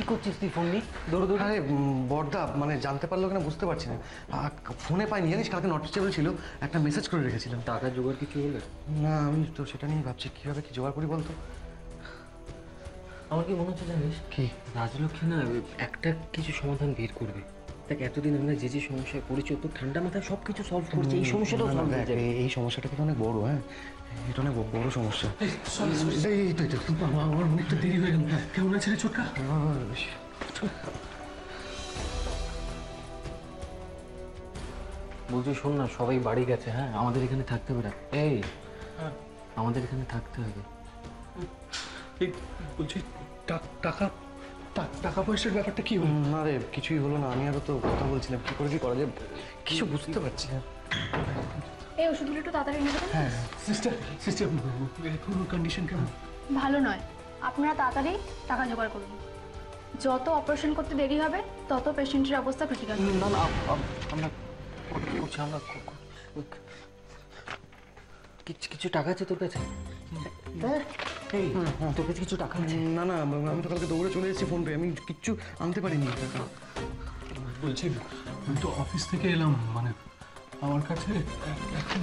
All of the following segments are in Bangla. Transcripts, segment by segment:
করছিস তুই ফোন নিয়ে দৌড়ে দৌড়ে? আরে বড়দা মানে জানতে পারলো কিনা বুঝতে পারছি না। ফোনে পাইনি জানিস, কালকে নট রিচেবল ছিল, একটা মেসেজ করে রেখেছিলাম। টাকা জোগাড় কিছু হলে? না আমি তো সেটা নিয়ে ভাবছি কীভাবে কি জোগাড় করি বলতো। আমার কি মনে হচ্ছে জানিস কি? রাজলক্ষ্মী না একটা কিছু সমাধান বের করবে। দেখ এতদিন আমরা যে যে সমস্যায় পড়েছি তো ঠান্ডা মাথায় সব কিছু সলভ করছে, এই সমস্যাটাও সলভ হয়ে যাবে। এই সমস্যাটা কিন্তু অনেক বড়। হ্যাঁ এটা অনেক বড় সমস্যা। আমার অনেকটা দেরি হয়ে গেল। কেমন আছে রে ছোটকা? বলছি শোন না, সবাই বাড়ি গেছে। হ্যাঁ আমাদের এখানে থাকতে হবে। এই আমাদের এখানে থাকতে হবে। এই বলছি টাকা টাকা পয়সার ব্যাপারটা কি হলো? না রে কিছুই হলো না, আমি আরো তো কথা বলছিলাম কি করে কি করা যায়, কিছু বুঝতে পারছি না। এই ওষুধগুলো একটু তাড়াতাড়ি নিয়ে দেবেন। হ্যাঁ সিস্টার এখন কন্ডিশন কেমন? ভালো নয়, আপনারা তাড়াতাড়ি টাকা জোগাড় করুন। যত অপারেশন করতে দেরি হবে তত পেশেন্টের অবস্থা ক্রিটিক্যাল। না না আমরা করছি, আমরা কিছু টাকা আছে তোর কাছে? এই তোর কাছে কিছু টাকা আছে? না না আমি তো কালকে দৌড়ে চলে এসেছি ফোন পে, আমি কিচ্ছু আনতে পারিনি। বলছি আমি তো অফিস থেকে এলাম, মানে আমার কাছে এখন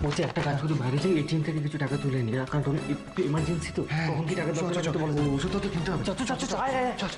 বলছি একটা কাজ করি, বাইরে যাই এটিএম থেকে কিছু টাকা তুলে নি, কারণ তোর একটু এমার্জেন্সি তো। তখন কি টাকা দরকার? ওষুধ তো কিনতে হবে। চল